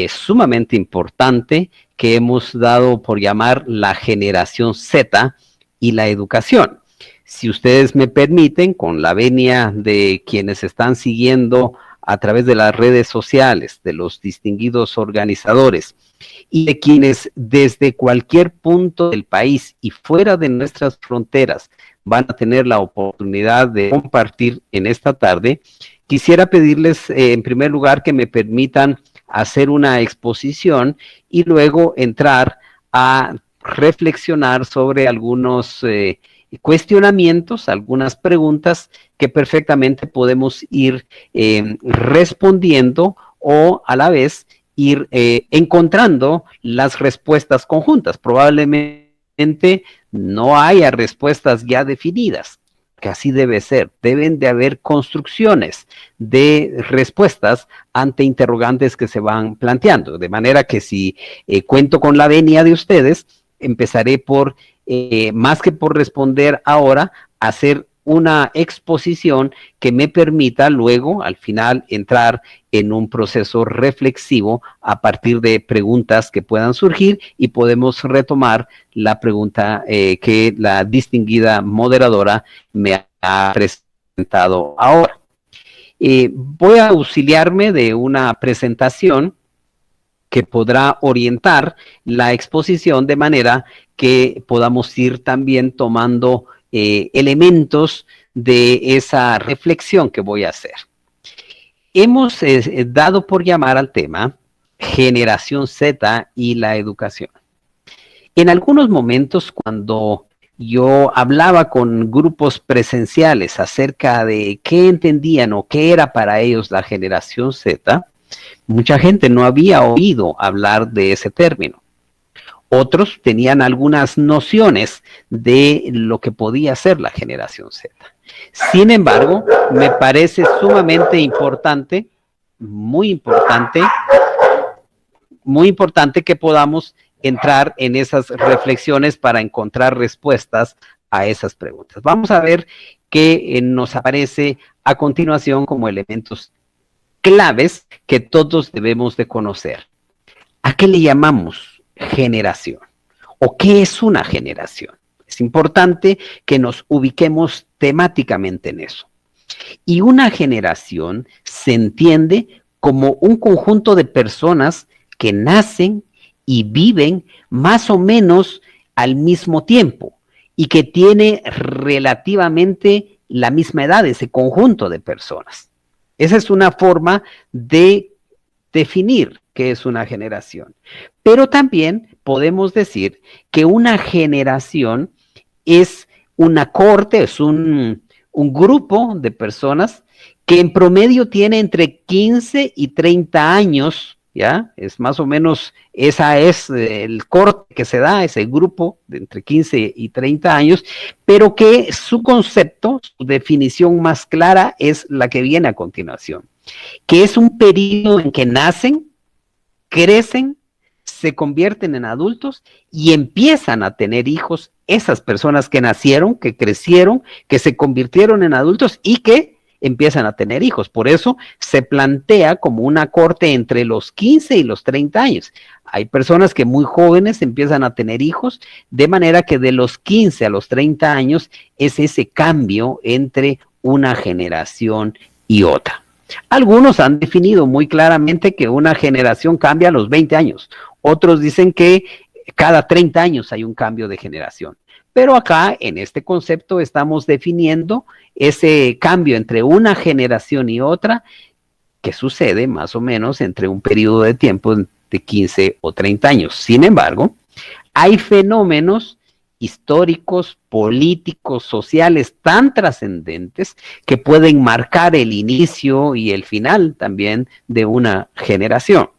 sumamente importante que hemos dado por llamar la generación Z y la educación. Si ustedes me permiten, con la venia de quienes están siguiendo a través de las redes sociales, de los distinguidos organizadores y de quienes desde cualquier punto del país y fuera de nuestras fronteras van a tener la oportunidad de compartir en esta tarde, quisiera pedirles en primer lugar que me permitan hacer una exposición y luego entrar a reflexionar sobre algunos cuestionamientos, algunas preguntas que perfectamente podemos ir respondiendo o a la vez ir encontrando las respuestas conjuntas. Probablemente no haya respuestas ya definidas, que así debe ser. Deben de haber construcciones de respuestas ante interrogantes que se van planteando. De manera que si cuento con la venia de ustedes, empezaré por, más que por responder ahora, hacer una exposición que me permita luego, al final, entrar en un proceso reflexivo a partir de preguntas que puedan surgir y podemos retomar la pregunta que la distinguida moderadora me ha presentado ahora. Voy a auxiliarme de una presentación que podrá orientar la exposición de manera que podamos ir también tomando elementos de esa reflexión que voy a hacer. Hemos dado por llamar al tema Generación Z y la educación. En algunos momentos, cuando yo hablaba con grupos presenciales acerca de qué entendían o qué era para ellos la generación Z, mucha gente no había oído hablar de ese término. Otros tenían algunas nociones de lo que podía ser la generación Z. Sin embargo, me parece sumamente importante, muy importante que podamos entrar en esas reflexiones para encontrar respuestas a esas preguntas. Vamos a ver qué nos aparece a continuación como elementos claves que todos debemos de conocer. ¿A qué le llamamos generación? ¿O qué es una generación? Es importante que nos ubiquemos temáticamente en eso. Y una generación se entiende como un conjunto de personas que nacen y viven más o menos al mismo tiempo y que tiene relativamente la misma edad, ese conjunto de personas. Esa es una forma de definir qué es una generación. Pero también podemos decir que una generación es una corte, es un grupo de personas que en promedio tiene entre 15 y 30 años, ¿ya? Es más o menos, esa es el corte que se da, ese grupo de entre 15 y 30 años, pero que su concepto, su definición más clara es la que viene a continuación, que es un periodo en que nacen, crecen, se convierten en adultos y empiezan a tener hijos esas personas que nacieron, que crecieron, que se convirtieron en adultos y que empiezan a tener hijos. Por eso se plantea como una corte entre los 15 y los 30 años. Hay personas que muy jóvenes empiezan a tener hijos, de manera que de los 15 a los 30 años es ese cambio entre una generación y otra. Algunos han definido muy claramente que una generación cambia a los 20 años. Otros dicen que cada 30 años hay un cambio de generación. Pero acá, en este concepto, estamos definiendo ese cambio entre una generación y otra que sucede más o menos entre un periodo de tiempo de 15 o 30 años. Sin embargo, hay fenómenos históricos, políticos, sociales tan trascendentes que pueden marcar el inicio y el final también de una generación.